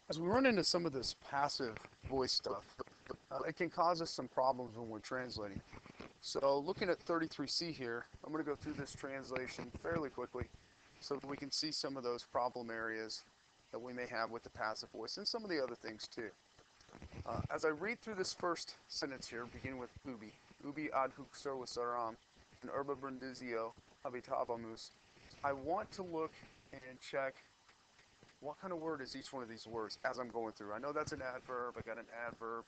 As we run into some of this passive voice stuff, it can cause us some problems when we're translating. So looking at 33C here, I'm going to go through this translation fairly quickly so that we can see some of those problem areas that we may have with the passive voice and some of the other things too. As I read through this first sentence here, beginning with ubi ad hoc servus aram, and urba brundisio habitavamus, I want to look and check what kind of word is each one of these words as I'm going through. I know that's an adverb. I got an adverb.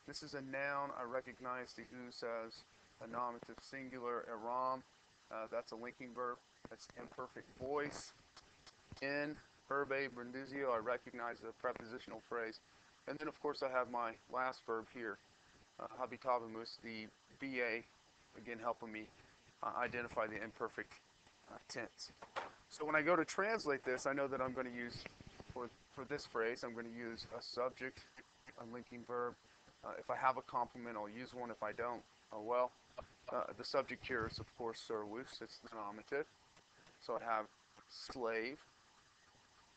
This is a noun. I recognize the who says a nominative singular. Aram, that's a linking verb. That's imperfect voice. In herbe brundizio, I recognize the prepositional phrase. And then, of course, I have my last verb here, habitavimus, the BA, again helping me identify the imperfect tense. So when I go to translate this, I know that I'm going to use, for this phrase, I'm going to use a subject, a linking verb. If I have a complement, I'll use one. If I don't, oh well. The subject here is, of course, servus. It's the nominative. So I have slave,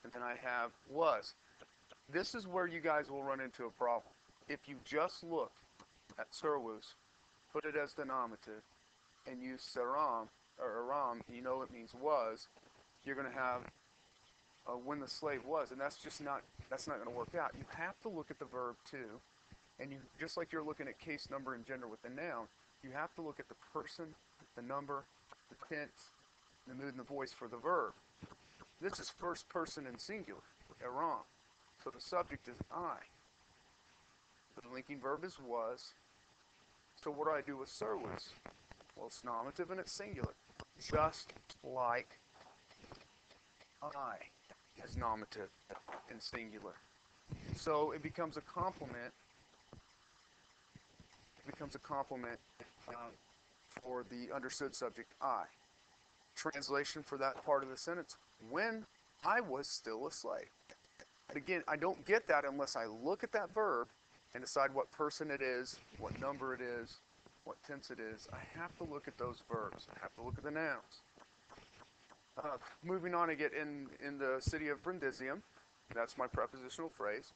and then I have was. This is where you guys will run into a problem. If you just look at servus, put it as the nominative, and use seram, or aram, you know it means was, you're going to have when the slave was, and that's not going to work out. You have to look at the verb too, and you just like you're looking at case, number, and gender with the noun, you have to look at the person, the number, the tense, the mood, and the voice for the verb. This is first person and singular, aram. So the subject is I. The linking verb is was. So what do I do with servus? Well, it's nominative and it's singular, just like I is nominative and singular. So it becomes a complement. It becomes a complement for the understood subject I. Translation for that part of the sentence: when I was still a slave. And again, I don't get that unless I look at that verb and decide what person it is, what number it is, what tense it is. I have to look at those verbs. I have to look at the nouns. Moving on, I get in the city of Brundisium. That's my prepositional phrase.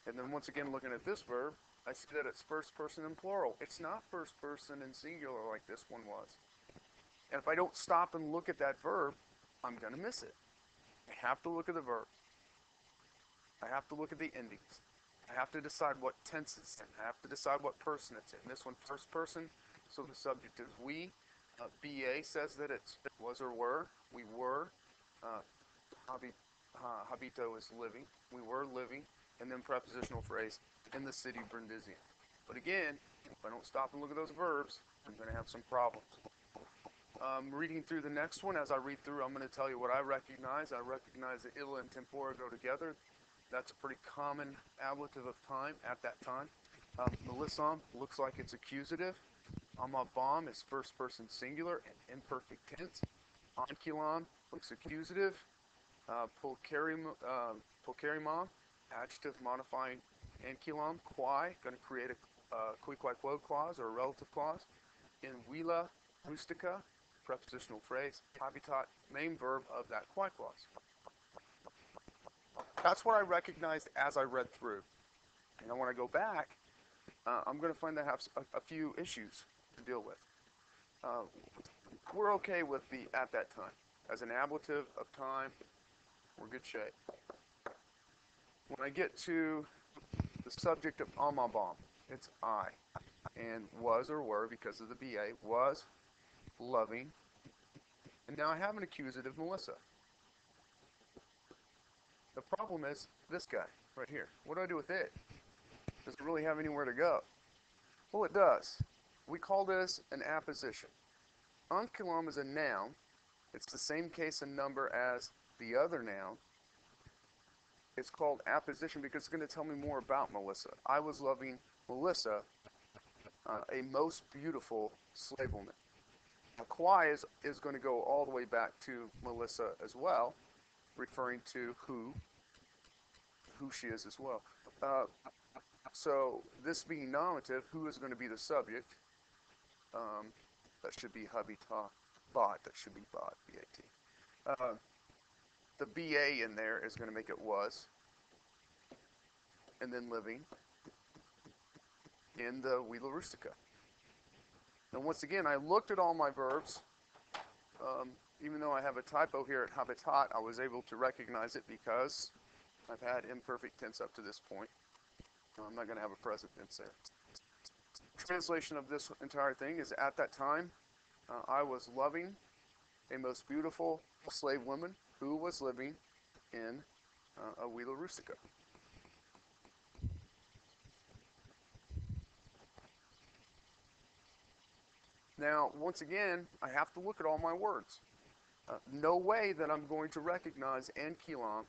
And then once again, looking at this verb, I see that it's first person and plural. It's not first person and singular like this one was. And if I don't stop and look at that verb, I'm going to miss it. I have to look at the verb. I have to look at the endings. I have to decide what tense it's in. I have to decide what person it's in. This one, first person, so the subject is we. BA says that it's was or were. We were. Uh, habito is living. We were living. And then prepositional phrase, in the city Brundisium. But again, if I don't stop and look at those verbs, I'm going to have some problems. Reading through the next one, as I read through, I'm going to tell you what I recognize. I recognize that illa and tempora go together. That's a pretty common ablative of time at that time. Melissam looks like it's accusative. Amabam is first person singular and imperfect tense. Onculon looks accusative. Pulcherimon, adjective modifying anculon. Quai, going to create a qui quo clause or a relative clause. In villa rustica, prepositional phrase. Habitat, main verb of that quai clause. That's what I recognized as I read through. And when I go back, I'm going to find that I have a few issues to deal with. We're okay with the at that time. As an ablative of time, we're good shape. When I get to the subject of amabam, it's I. And was or were, because of the BA, was loving. And now I have an accusative, Melissa. The problem is this guy right here. What do I do with it? Does it really have anywhere to go? Well, it does. We call this an apposition. Onculum is a noun. It's the same case and number as the other noun. It's called apposition because it's going to tell me more about Melissa. I was loving Melissa, a most beautiful slave woman. Quai is going to go all the way back to Melissa as well, referring to who she is as well. So this being nominative, who is going to be the subject? That should be habitat, bot. That should be bot, B-A-T. The BA in there is going to make it was. and then living in the Villa Rustica. Now once again, I looked at all my verbs. Even though I have a typo here at habitat, I was able to recognize it because I've had imperfect tense up to this point. I'm not going to have a present tense there. Translation of this entire thing is, at that time, I was loving a most beautiful slave woman who was living in a Villa Rustica. Now, once again, I have to look at all my words. No way that I'm going to recognize ankylon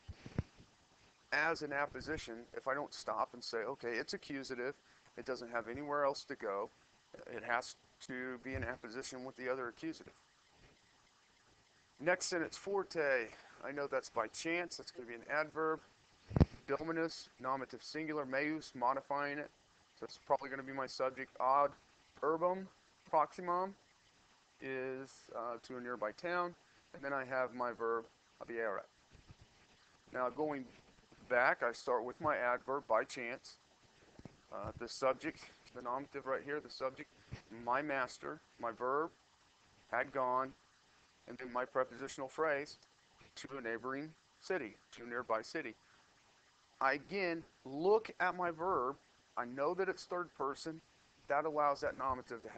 as an apposition if I don't stop and say, okay, it's accusative, it doesn't have anywhere else to go, it has to be an apposition with the other accusative. Next sentence, forte. I know that's by chance, that's going to be an adverb. Dominus, nominative singular, meus, modifying it, so it's probably going to be my subject. Ad urbum proximum is to a nearby town, and then I have my verb abiere. Now going back, I start with my adverb by chance. The subject, the nominative right here, the subject, my master, my verb, had gone, and then my prepositional phrase, to a neighboring city, to a nearby city. I again look at my verb. I know that it's third person. That allows that nominative to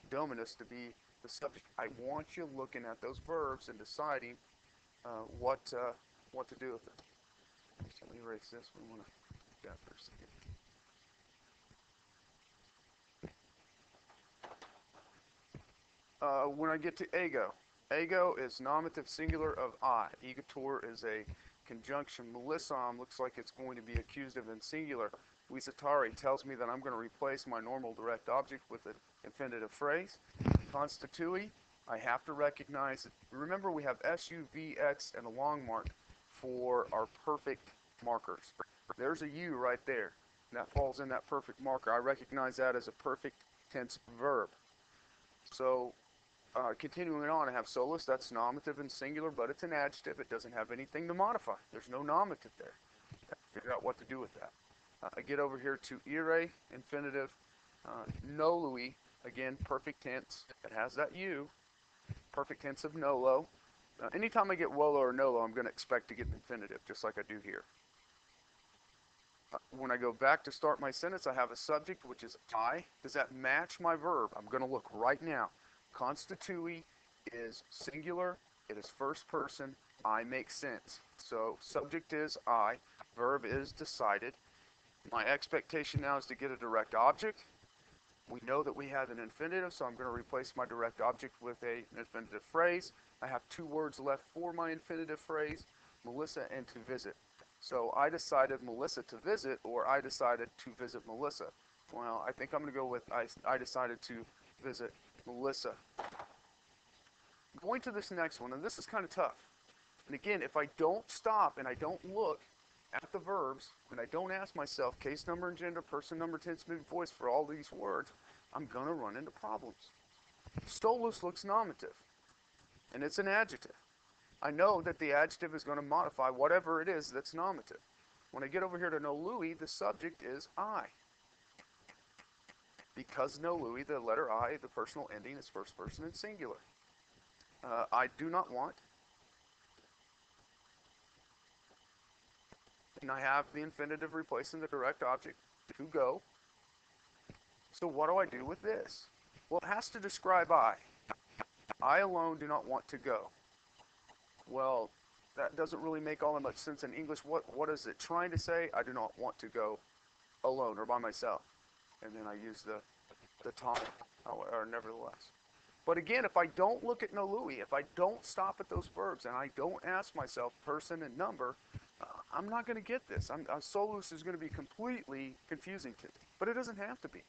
dominus to be the subject. I want you looking at those verbs and deciding what to do with it. So let me erase this. We want to do that for a second. When I get to ego, ego is nominative singular of I. Egotor is a conjunction. Melissam looks like it's going to be accusative and singular. Visitare tells me that I'm going to replace my normal direct object with an infinitive phrase. Constitui, I have to recognize, remember we have S, U, V, X, and a long mark for our perfect markers. There's a U right there. And that falls in that perfect marker. I recognize that as a perfect tense verb. So continuing on, I have solus, that's nominative and singular, but it's an adjective. It doesn't have anything to modify. There's no nominative there. Figure out what to do with that. I get over here to ire, infinitive, nolui, again, perfect tense. It has that U, perfect tense of nolo. Anytime I get wolo or nolo, I'm going to expect to get an infinitive, just like I do here. When I go back to start my sentence, I have a subject, which is I. Does that match my verb? I'm going to look right now. Constitui is singular. It is first person. I makes sense. So subject is I. Verb is decided. My expectation now is to get a direct object. We know that we have an infinitive, so I'm going to replace my direct object with an infinitive phrase. I have two words left for my infinitive phrase, Melissa and to visit. So I decided Melissa to visit, or I decided to visit Melissa. Well, I think I'm going to go with I decided to visit Melissa. Going to this next one, and this is kind of tough. And again, if I don't stop and I don't look at the verbs, and I don't ask myself case number and gender, person number, tense, mood, voice for all these words, I'm going to run into problems. Stolus looks nominative, and it's an adjective. I know that the adjective is going to modify whatever it is that's nominative. When I get over here to nolui, the subject is I. Because nolui, the letter I, the personal ending, is first person and singular. I do not want. And I have the infinitive replacing the direct object, to go. So what do I do with this? Well, it has to describe I. I alone do not want to go. Well, that doesn't really make all that much sense in English. What is it trying to say? I do not want to go alone or by myself. And then I use the tonic, or nevertheless. But again, if I don't look at nolui, if I don't stop at those verbs, and I don't ask myself person and number, I'm not going to get this. Solus is going to be completely confusing to me. But it doesn't have to be.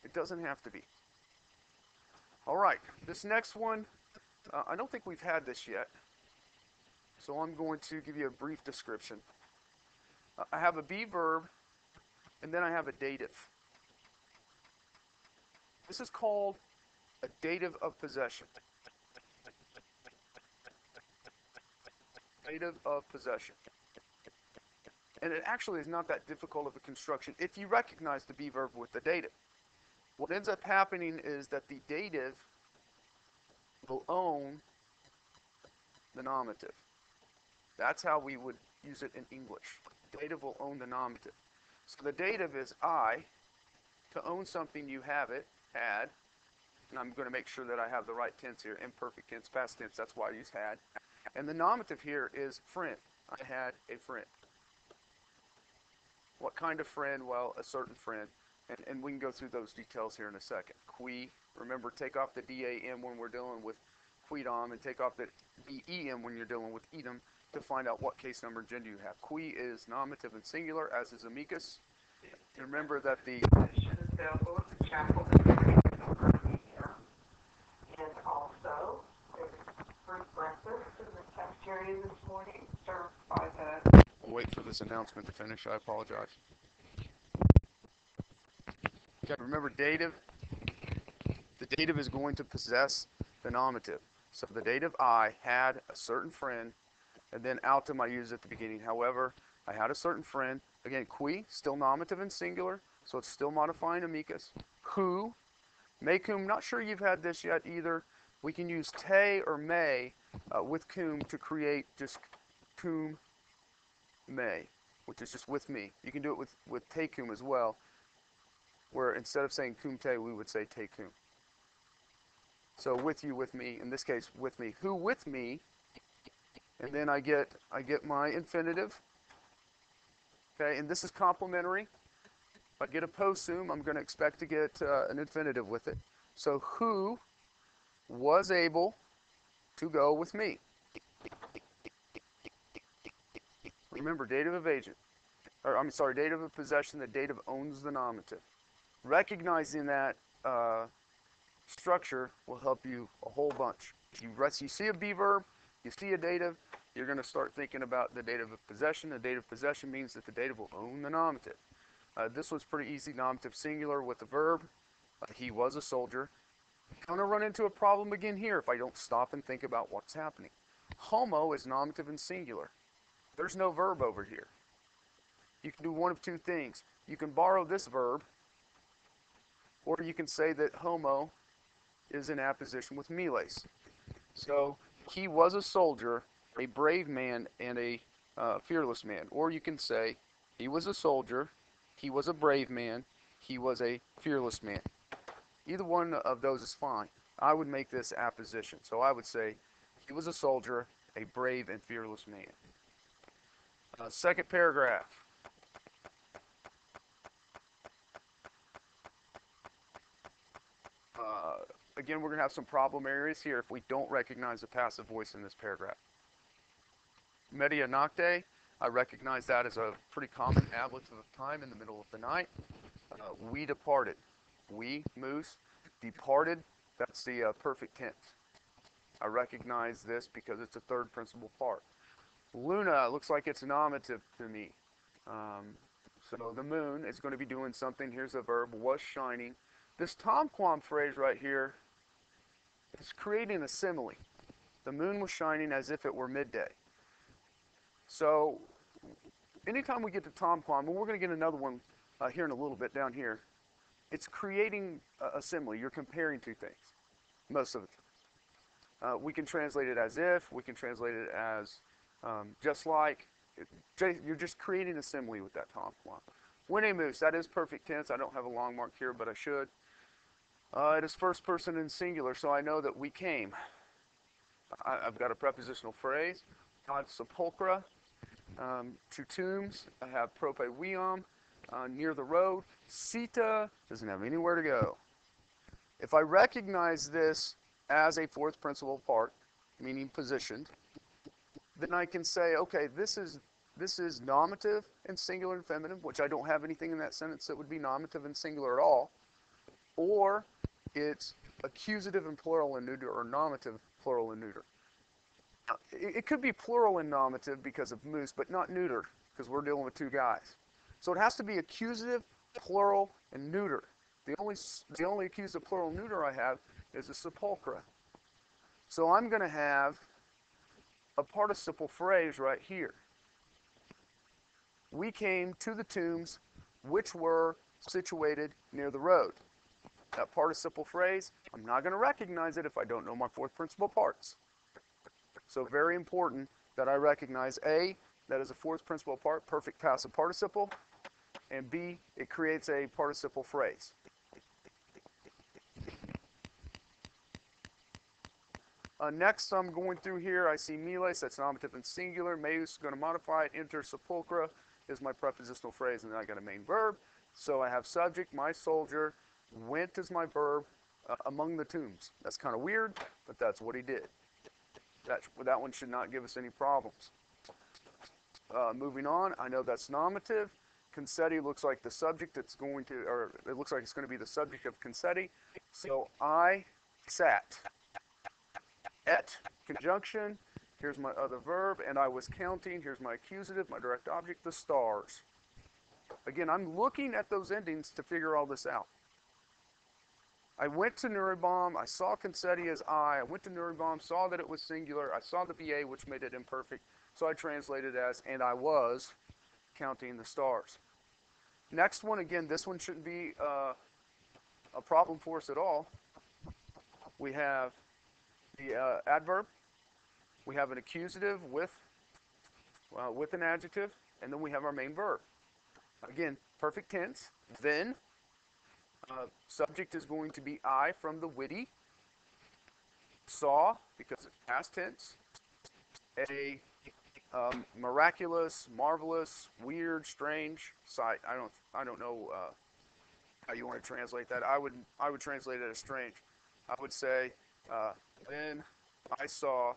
It doesn't have to be. All right, this next one, I don't think we've had this yet. So I'm going to give you a brief description. I have a be verb, and then I have a dative. This is called a dative of possession. Dative of possession. And it actually is not that difficult of a construction if you recognize the be verb with the dative. What ends up happening is that the dative will own the nominative. That's how we would use it in English. Dative will own the nominative. So the dative is I. To own something, you have it, had. And I'm going to make sure that I have the right tense here, imperfect tense, past tense, that's why I use had. And the nominative here is friend. I had a friend. What kind of friend? Well, a certain friend. And we can go through those details here in a second. Qui, remember, take off the D-A-M when we're dealing with quidam, and take off the D-E-M when you're dealing with edom to find out what case number and gender you have. Qui is nominative and singular, as is amicus. Remember that the and also there's fruit breakfast in the cafeteria this morning, served by the. I'll wait for this announcement to finish. I apologize. Okay, remember dative. The dative is going to possess the nominative. So the dative I had a certain friend, and then autem I use at the beginning. However, I had a certain friend. Again, qui, still nominative and singular, so it's still modifying amicus. Who, may cum, not sure you've had this yet either. We can use te or may with cum to create just cum may, which is just with me. You can do it with te cum as well, where instead of saying cum te, we would say te cum. So with you, with me, in this case, with me. Who with me, and then I get my infinitive. Okay, and this is complementary. If I get a possum, I'm going to expect to get an infinitive with it. So who was able to go with me? Remember, dative of agent, or I'm sorry, dative of possession. The dative owns the nominative. Recognizing that structure will help you a whole bunch. You see a be verb, you see a dative, you're going to start thinking about the dative of possession. The dative of possession means that the dative will own the nominative. This was pretty easy, nominative singular with the verb. He was a soldier. I'm going to run into a problem again here if I don't stop and think about what's happening. Homo is nominative and singular. There's no verb over here. You can do one of two things. You can borrow this verb, or you can say that homo is in apposition with miles. So he was a soldier, a brave man, and a fearless man. Or you can say he was a soldier, he was a brave man, he was a fearless man. Either one of those is fine. I would make this apposition. So I would say he was a soldier, a brave and fearless man. Second paragraph. Again, we're going to have some problem areas here if we don't recognize the passive voice in this paragraph. Media nocte, I recognize that as a pretty common ablative of time in the middle of the night. We departed. We, moose, departed, that's the perfect tense. I recognize this because it's a third principal part. Luna looks like it's nominative to me. So the moon is going to be doing something. Here's a verb, was shining. This tomquam phrase right here is creating a simile. The moon was shining as if it were midday. So anytime we get to tomquam, and we're going to get another one here in a little bit down here, it's creating a simile. You're comparing two things, most of it. We can translate it as if. We can translate it as just like. You're just creating a simile with that tomquam. When moose, that is perfect tense. I don't have a long mark here, but I should. It is first person and singular, so I know that we came. I've got a prepositional phrase. God sepulchra. To tombs. I have prope viam. Near the road. Sita doesn't have anywhere to go. If I recognize this as a fourth principal part, meaning positioned, then I can say, okay, this is nominative and singular and feminine, which I don't have anything in that sentence that would be nominative and singular at all, or it's accusative and plural and neuter, or nominative, plural and neuter. It could be plural and nominative because of moose, but not neuter, because we're dealing with two guys. So it has to be accusative, plural, and neuter. The only accusative, plural, and neuter I have is a sepulchra. So I'm going to have a participle phrase right here. we came to the tombs which were situated near the road. That participle phrase, I'm not going to recognize it if I don't know my fourth principal parts. So very important that I recognize A, that is a fourth principal part, perfect passive participle, and B, it creates a participle phrase. Next, I'm going through here. I see miles, that's nominative and singular. Meus, going to modify it. Inter sepulchra is my prepositional phrase, and then I got a main verb. So I have subject, my soldier, went as my verb among the tombs. That's kind of weird, but that's what he did. That one should not give us any problems. Moving on, I know that's nominative. Consetti looks like the subject that's going to, or it looks like it's going to be the subject of consetti. So I sat. Et, conjunction, here's my other verb, and I was counting, here's my accusative, my direct object, the stars. Again, I'm looking at those endings to figure all this out. I went to Nuremberg, I saw consetti as I went to Nuremberg, saw that it was singular, I saw the VA, which made it imperfect, so I translated as, and I was counting the stars. Next one, again, this one shouldn't be a problem for us at all. We have the adverb, we have an accusative with an adjective, and then we have our main verb. Again, perfect tense. Then, subject is going to be I from the witty. Saw, because it's past tense. A miraculous, marvelous, weird, strange sight. I don't know how you want to translate that. I would translate it as strange. I would say, then I saw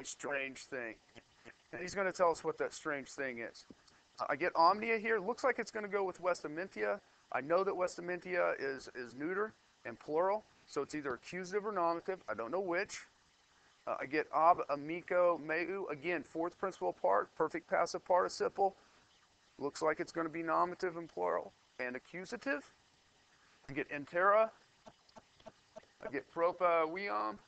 a strange thing. And he's going to tell us what that strange thing is. I get omnia here. Looks like it's going to go with Westamentia. I know that Westamentia is neuter and plural, so it's either accusative or nominative. I don't know which. I get ab, amico, meu. Again, fourth principal part, perfect passive participle. Looks like it's going to be nominative and plural and accusative. I get intera. I get propa viam.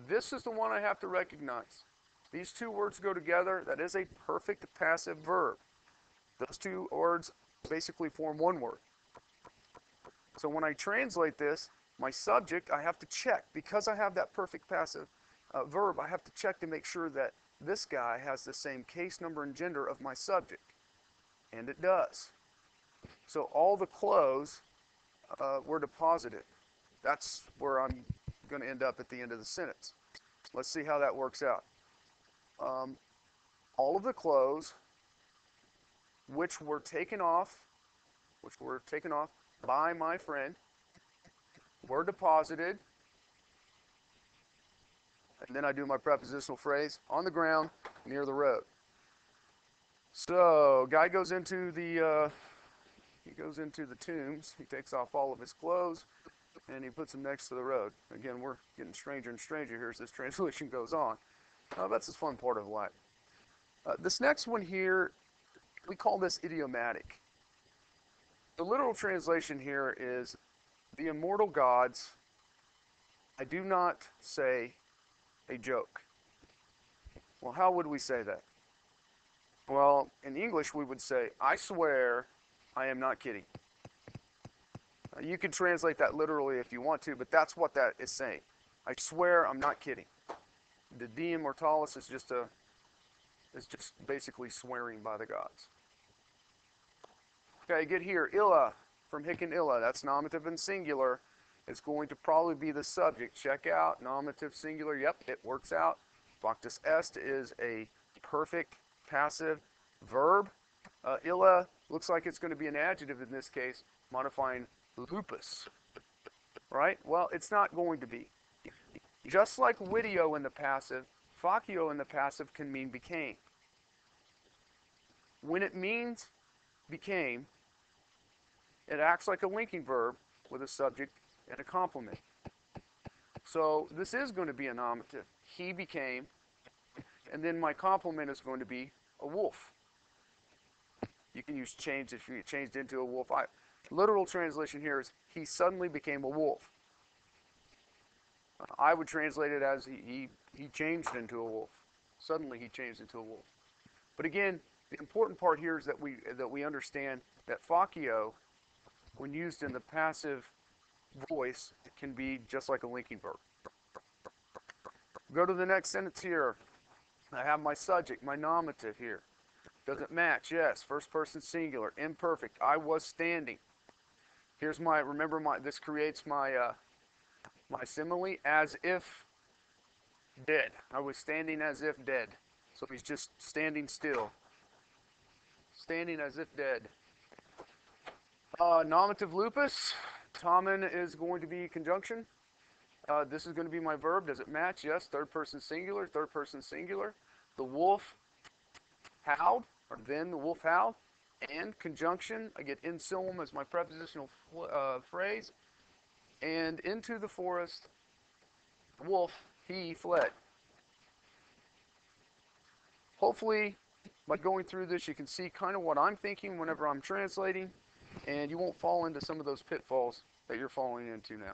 This is the one I have to recognize. These two words go together. That is a perfect passive verb. Those two words basically form one word. So when I translate this, my subject, I have to check. Because I have that perfect passive verb, I have to check to make sure that this guy has the same case number and gender of my subject. And it does. So all the clothes were deposited. That's where I'm going to end up at the end of the sentence. Let's see how that works out. All of the clothes which were taken off by my friend were deposited, and then I do my prepositional phrase, on the ground near the road. So guy goes into the tombs. He takes off all of his clothes and he puts them next to the road. Again, we're getting stranger and stranger here as this translation goes on. That's the fun part of life. This next one here, we call this idiomatic. The literal translation here is, the immortal gods, I do not say a joke. Well, how would we say that? Well, in English we would say, I swear I am not kidding. You can translate that literally if you want to, but that's what that is saying. I swear I'm not kidding. The de immortalis is just basically swearing by the gods. Okay, get here. Illa, from hic and illa. That's nominative and singular. It's going to probably be the subject. Check out. Nominative, singular. Yep, it works out. Factus est is a perfect passive verb. Illa looks like it's going to be an adjective in this case, modifying lupus. Right? Well, it's not going to be. Just like video in the passive, facio in the passive can mean became. When it means became, it acts like a linking verb with a subject and a complement. So this is going to be a nominative. He became, and then my complement is going to be a wolf. You can use changed if you changed into a wolf. Literal translation here is he suddenly became a wolf. I would translate it as he changed into a wolf. Suddenly he changed into a wolf. But again, The important part here is that we understand that faccio, when used in the passive voice, can be just like a linking verb. Go to the next sentence here. I have my subject, my nominative here. Does it match? Yes. First person singular. Imperfect. I was standing. Here's my, remember this creates my simile, as if dead. I was standing as if dead. So he's just standing still. Standing as if dead. Nominative lupus. Tommen is going to be conjunction. This is going to be my verb. Does it match? Yes. Third person singular. Third person singular. The wolf howled, or then the wolf howled. And conjunction. I get in silum as my prepositional phrase. And into the forest, the wolf, he fled. Hopefully, by going through this, you can see kind of what I'm thinking whenever I'm translating, and you won't fall into some of those pitfalls that you're falling into now.